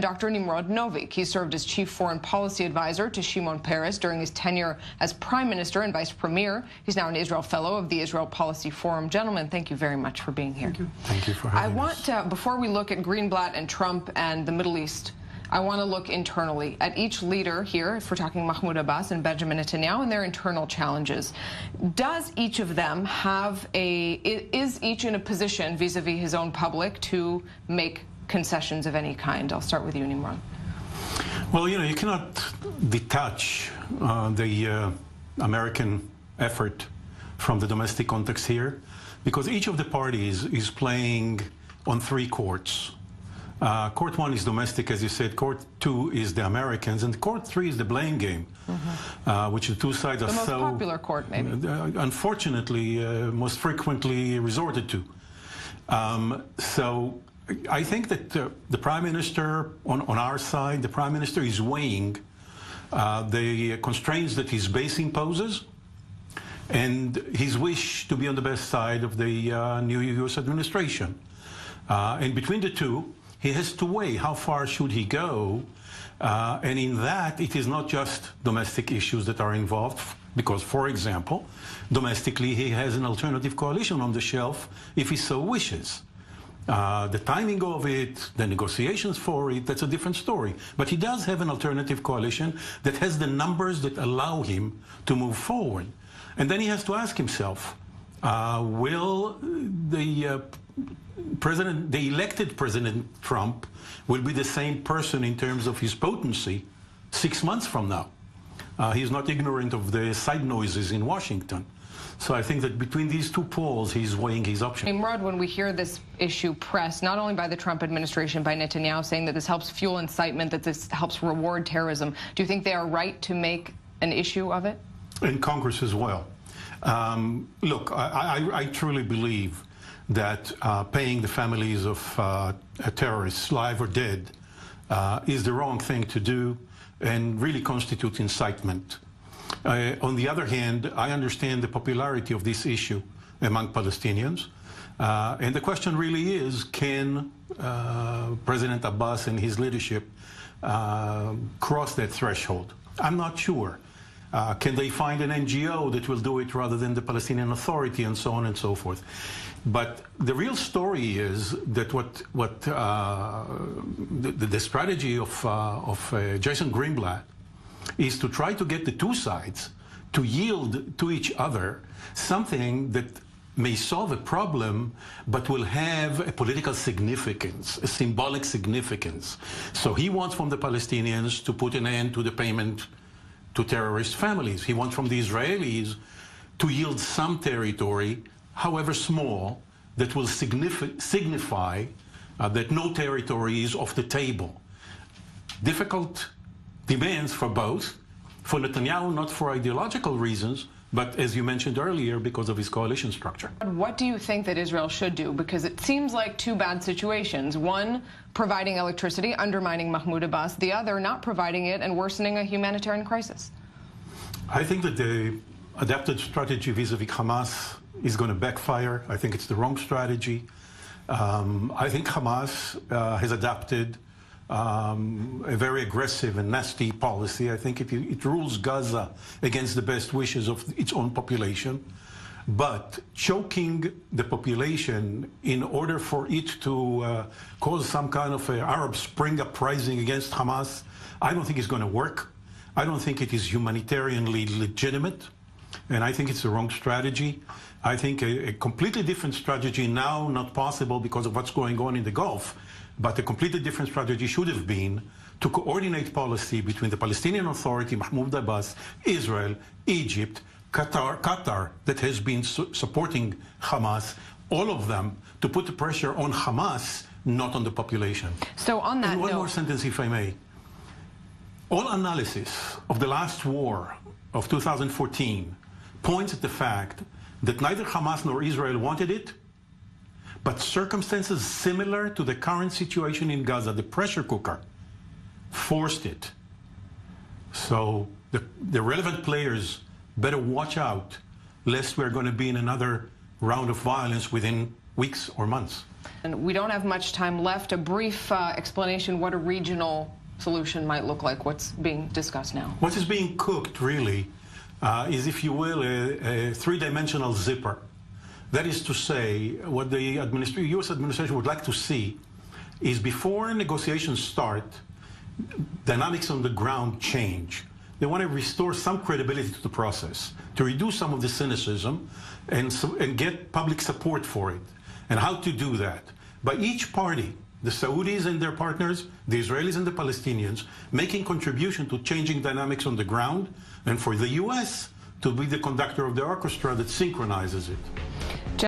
Dr. Nimrod Novik. He served as chief foreign policy advisor to Shimon Peres during his tenure as prime minister and vice premier. He's now an Israel fellow of the Israel Policy Forum. Gentlemen, thank you very much for being here. Thank you. Thank you for having us. I want, before we look at Greenblatt and Trump and the Middle East, I want to look internally at each leader here, if we're talking Mahmoud Abbas and Benjamin Netanyahu, and their internal challenges. Does each of them have is each in a position vis-a-vis his own public to make concessions of any kind? I'll start with you, Nimrod. Well, you know, you cannot detach the American effort from the domestic context here, because each of the parties is playing on three courts. Court one is domestic, as you said. Court two is the Americans, and court three is the blame game, which the two sides are so... The most popular court, maybe. Unfortunately, most frequently resorted to. So I think that the Prime Minister, on our side, the Prime Minister is weighing the constraints that his base imposes and his wish to be on the best side of the new U.S. administration. And between the two, he has to weigh how far should he go, and in that it is not just domestic issues that are involved, because, for example, domestically he has an alternative coalition on the shelf if he so wishes. The timing of it, the negotiations for it, that's a different story. But he does have an alternative coalition that has the numbers that allow him to move forward. And then he has to ask himself, will the elected President Trump will be the same person in terms of his potency 6 months from now? He's not ignorant of the side noises in Washington. So I think that between these two poles, he's weighing his options. Nimrod, when we hear this issue pressed, not only by the Trump administration, by Netanyahu saying that this helps fuel incitement, that this helps reward terrorism, do you think they are right to make an issue of it? In Congress as well. Look, I truly believe that paying the families of terrorists, live or dead, is the wrong thing to do and really constitutes incitement. On the other hand, I understand the popularity of this issue among Palestinians. And the question really is, can President Abbas and his leadership cross that threshold? I'm not sure. Can they find an NGO that will do it rather than the Palestinian Authority, and so on and so forth? But the real story is that the strategy of Jason Greenblatt is to try to get the two sides to yield to each other something that may solve a problem, but will have a political significance, a symbolic significance. So he wants from the Palestinians to put an end to the payment to terrorist families. He wants from the Israelis to yield some territory, however small, that will signify that no territory is off the table. Difficult demands for both. For Netanyahu, not for ideological reasons, but as you mentioned earlier, because of his coalition structure. What do you think that Israel should do? Because it seems like two bad situations. One, providing electricity, undermining Mahmoud Abbas. The other, not providing it and worsening a humanitarian crisis. I think that the adapted strategy vis-a-vis Hamas is going to backfire. I think it's the wrong strategy. I think Hamas has adapted a very aggressive and nasty policy. I think it rules Gaza against the best wishes of its own population. But choking the population in order for it to cause some kind of Arab Spring uprising against Hamas, I don't think it's going to work. I don't think it is humanitarianly legitimate. And I think it's the wrong strategy. I think a completely different strategy now, not possible because of what's going on in the Gulf, but a completely different strategy should have been to coordinate policy between the Palestinian Authority, Mahmoud Abbas, Israel, Egypt, Qatar that has been supporting Hamas, all of them, to put the pressure on Hamas, not on the population. So on that note... And one more sentence, if I may. All analysis of the last war of 2014 points at the fact that neither Hamas nor Israel wanted it, but circumstances similar to the current situation in Gaza, the pressure cooker, forced it. So the relevant players better watch out, lest we're going to be in another round of violence within weeks or months. And we don't have much time left. A brief explanation what a regional solution might look like, what's being discussed now. What is being cooked, really, is, if you will, a three-dimensional zipper. That is to say, what the U.S. administration would like to see is, before negotiations start, dynamics on the ground change. They want to restore some credibility to the process, to reduce some of the cynicism and get public support for it. And how to do that? By each party, the Saudis and their partners, the Israelis and the Palestinians, making contribution to changing dynamics on the ground, and for the U.S. to be the conductor of the orchestra that synchronizes it.